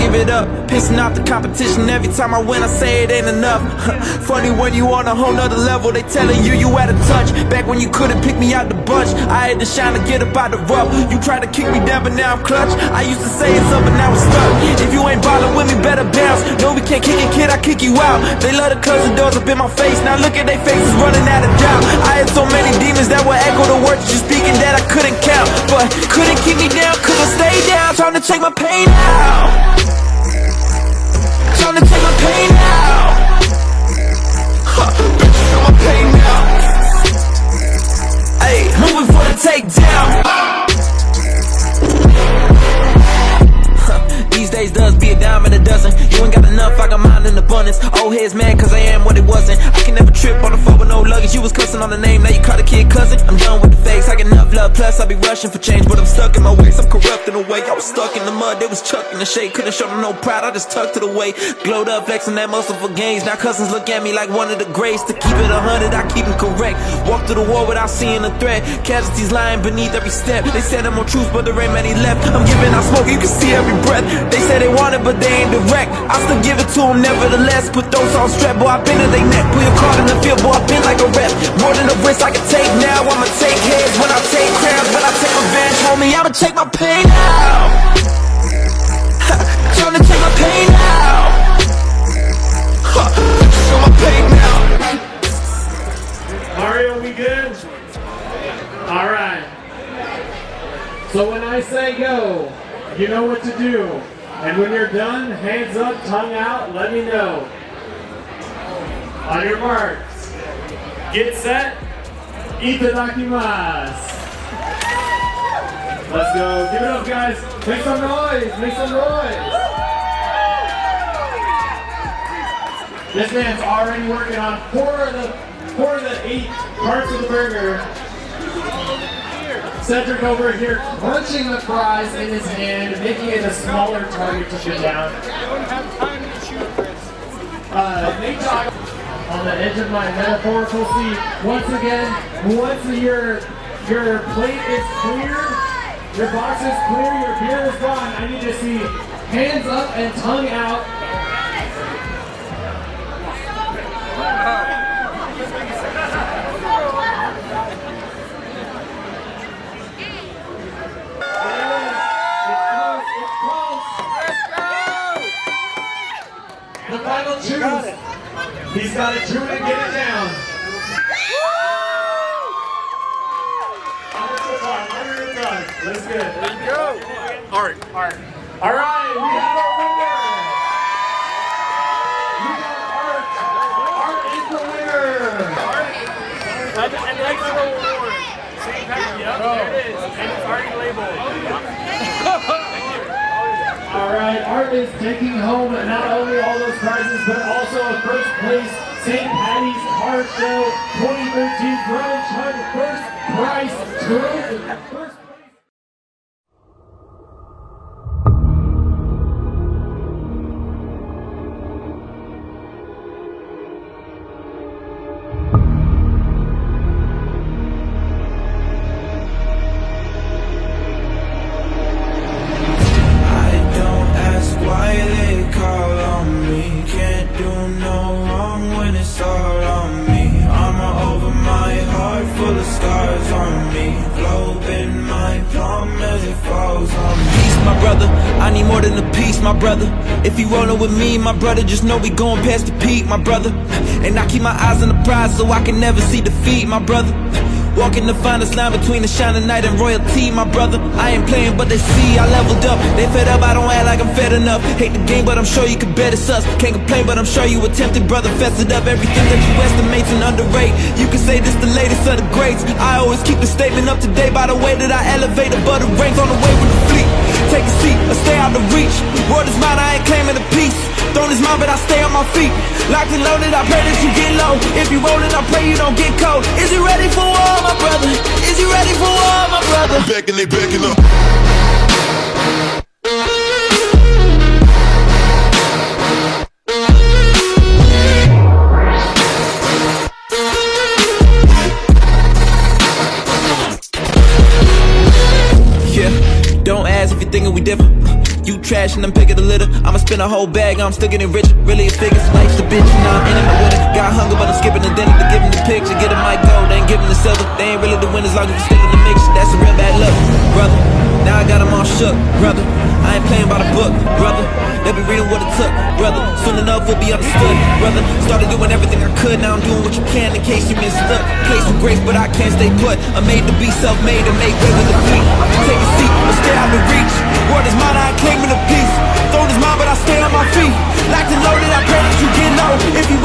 give it up. Pissing off the competition every time I win, I say it ain't enough. Funny when you on a whole nother level, they telling you out of touch. Back when you couldn't pick me out the bunch, I had to shine to get up out the rough. You tried to kick me down, but now I'm clutch. I used to say it's up, but now it's stuck. If you ain't ballin' with me, better bounce. No, we can't kick it, kid, I kick you out. They love to close the doors up in my face. Now look at they faces running out of doubt. I had so many demons that would echo the words you speaking that I couldn't count, but couldn't keep me down, cause I stayed down. Trying to take my pain out. Trying to take my pain out. Bitch, feel my pain now. Ayy, moving for the takedown. These days does be a dime and a dozen. You ain't got enough, I got mine in abundance. Old heads mad cause I am what it wasn't. I can never trip on the phone with no luggage. You was cussing on the name, now you caught a kid cousin. I'm done with the fakes, I get enough love. Plus I be rushing for change, but I'm stuck in my ways. I'm corrupt in a way, I was stuck in the mud. They was chucking the shade, couldn't show them no pride. I just tucked it away, glowed up, flexing that muscle for gains. Now cousins look at me like one of the greats. To keep it 100, I keep it correct. Walk through the war without seeing a threat. Casualties lying beneath every step. They said I'm on truth, but there ain't many left. I'm giving out smoke, you can see every breath. They say they want it, but they ain't direct. I still give it to them nevertheless. Put those on strap, boy, I been in they neck. Put your card in the field, boy, I been like a rep. More than a risk I can take now. I'ma take heads when I take crowds. When I take revenge, homie, I'ma take my pain out. Trying to take my pain out. Feel my pain now. Mario, we good? Alright. So when I say go, you know what to do. And when you're done, hands up, tongue out, let me know. On your marks, get set, itadakimasu. Let's go. Give it up, guys. Make some noise. Make some noise. This man's already working on four of the 8 parts of the burger. Cedric over here crunching the fries in his hand, making it a smaller target to shoot down. Nate Chug on the edge of my metaphorical seat. Once again, once your plate is clear, your box is clear, your beer is gone, I need to see hands up and tongue out. The final choose. He's got to chew it and get it down. Under the tongue. That's good. There you go. Art. All right, we have our winner. We got Art. Art is the winner. And next to the award. St. Paddy. Yep, there it is. And it's already labeled. All right, Art is taking home not only all those prizes, but also a first place St. Paddy's Car Show 2013 Grub Chug first prize trophy. I need more than a piece, my brother. If you rollin' with me, my brother, just know we going past the peak, my brother. And I keep my eyes on the prize so I can never see defeat, my brother. Walking the finest line between the shining night and royalty, my brother. I ain't playing, but they see I leveled up. They fed up, I don't act like I'm fed enough. Hate the game, but I'm sure you can bet it's us. Can't complain, but I'm sure you attempted, brother. Fested up everything that you estimates and underrate. You can say this the latest of the greats. I always keep the statement up to date by the way that I elevate above the ranks on the way with the fleet. Take a seat or stay out of reach. Word is mine, I ain't claiming a piece. Throne is mine, but I stay on my feet. Locked and loaded, I pray that you get low. If you rollin', I pray you don't get cold. Is you ready for war, my brother? Is you ready for war, my brother? Back and they backing up. Yeah, don't ask if you're thinking we different. You trash and I'm picking the litter. I'ma spend a whole bag, I'm still getting richer. Really it's figures, life's the bitch, and I'm in it with it. Got hunger, but I'm skipping the dinner to give them the picture. Get them my gold, they ain't giving the silver. They ain't really the winners, long as you still in the mix. That's a real bad luck, brother. Now I got them all shook, brother. I ain't playing by the book, brother. They'll be reading what it took, brother. Soon enough we'll be understood, brother. Started doing everything I could, now I'm doing what you can in case you've been stuck. Place with grace, but I can't stay put. I'm made to be self-made and make way with the feet. Take a seat, but stay out of reach. Word is mine, I ain't claiming a piece. Throne is mine, but I stay on my feet. Locked and loaded, I pray that you get low. If you